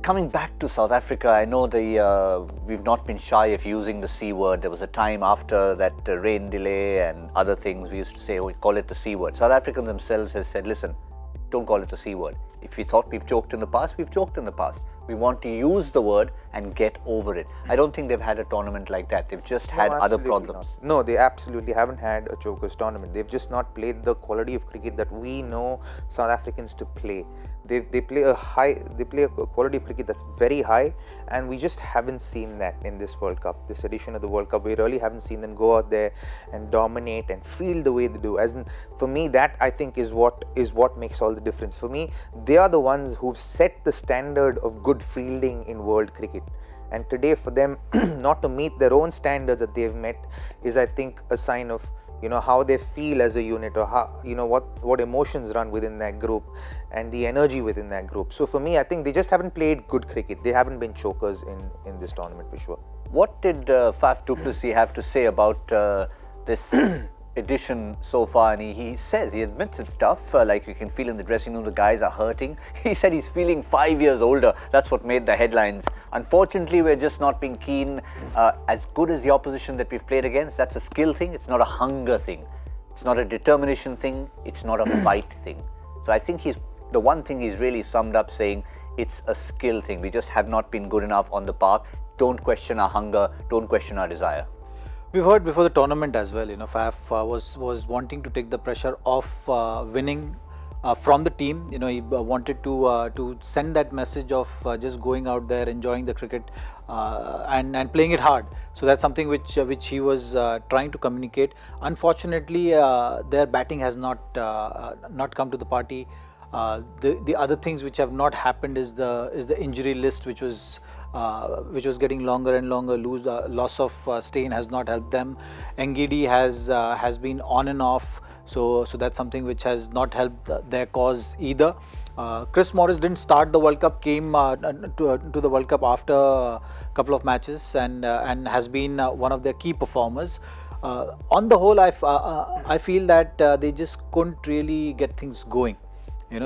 coming back to South Africa, I know we've not been shy of using the C word. There was a time after that rain delay and other things, we used to say, oh, we call it the C word. South Africans themselves has said, listen, don't call it the C word. If we thought we've choked in the past, we've choked in the past. We want to use the word and get over it. I don't think they've had a tournament like that. They've just had other problems. Not. No, they absolutely haven't had a chokers tournament. They've just not played the quality of cricket that we know South Africans to play. They play a quality of cricket that's very high, and we just haven't seen that in this World Cup, this edition of the World Cup. We really haven't seen them go out there and dominate and feel the way they do. For me, that I think is what makes all the difference. For me, they are the ones who've set the standard of good fielding in world cricket. And today, for them not to meet their own standards that they've met is, I think, a sign of how they feel as a unit, or how what emotions run within that group and the energy within that group. So for me, I think they just haven't played good cricket. They haven't been chokers in this tournament for sure. What did Faf du Plessis have to say about this edition so far? And he admits it's tough, like you can feel in the dressing room the guys are hurting. He said he's feeling 5 years older. That's what made the headlines. Unfortunately, we're just not being keen. As good as the opposition that we've played against, that's a skill thing. It's not a hunger thing. It's not a determination thing. It's not a fight thing. So I think the one thing he's really summed up saying, it's a skill thing. We just have not been good enough on the park. Don't question our hunger. Don't question our desire. We've heard before the tournament as well, Faf was wanting to take the pressure off winning from the team. He wanted to send that message of just going out there, enjoying the cricket and playing it hard. So that's something which he was trying to communicate. Unfortunately, their batting has not come to the party. The other things which have not happened is the injury list, which was getting longer and longer. Loss of Steyn has not helped them. Ngidi has been on and off, so that's something which has not helped their cause either. Chris Morris didn't start the World Cup, came to the World Cup after a couple of matches and has been one of their key performers. On the whole, I feel that they just couldn't really get things going.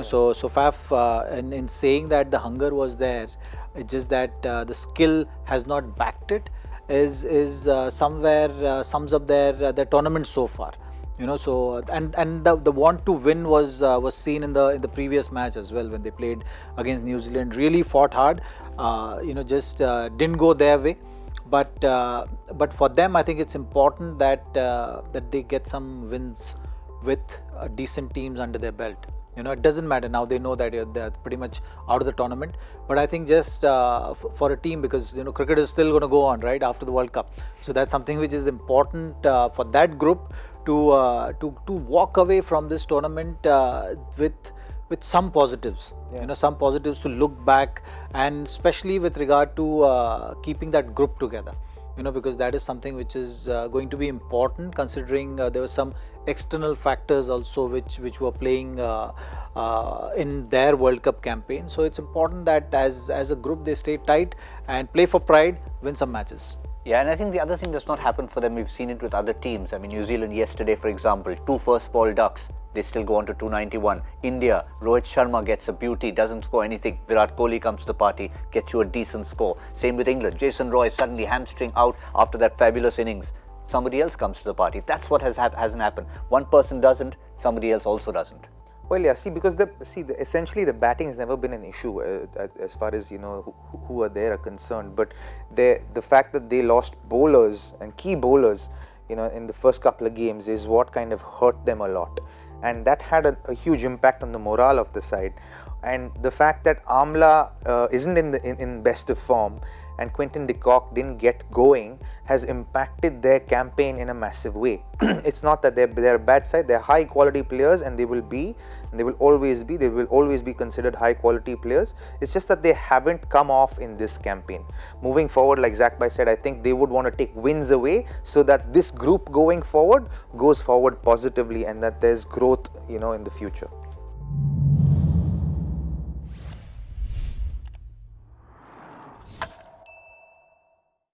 So Faf, in saying that the hunger was there, it's just that the skill has not backed it, is somewhere sums up their tournament so far. So and the want to win was seen in the previous match as well, when they played against New Zealand. Really fought hard, just didn't go their way. But for them, I think it's important that they get some wins with decent teams under their belt. It doesn't matter now. They know that they're pretty much out of the tournament. But I think just for a team, because cricket is still going to go on right after the World Cup. So that's something which is important for that group to walk away from this tournament with some positives. Some positives to look back, and especially with regard to keeping that group together. Because that is something which is going to be important, considering there were some external factors also which were playing in their World Cup campaign. So it's important that as a group they stay tight and play for pride, win some matches. Yeah, and I think the other thing that's not happened for them, we've seen it with other teams. I mean, New Zealand yesterday, for example, 2 first ball ducks. They still go on to 291. India, Rohit Sharma gets a beauty, doesn't score anything. Virat Kohli comes to the party, gets you a decent score. Same with England. Jason Roy suddenly hamstring out after that fabulous innings. Somebody else comes to the party. That's what hasn't happened. One person doesn't, somebody else also doesn't. Well, yeah, because essentially the batting has never been an issue as far as who are there are concerned. But the fact that they lost bowlers and key bowlers, in the first couple of games is what kind of hurt them a lot. And that had a huge impact on the morale of the side. And the fact that Amla isn't in best of form and Quinton de Kock didn't get going has impacted their campaign in a massive way. It's not that they're a bad side. They're high quality players, and they will always be considered high quality players. It's just that they haven't come off in this campaign. Moving forward, like Zakbai said, I think they would want to take wins away so that this group going forward goes forward positively, and that there's growth in the future.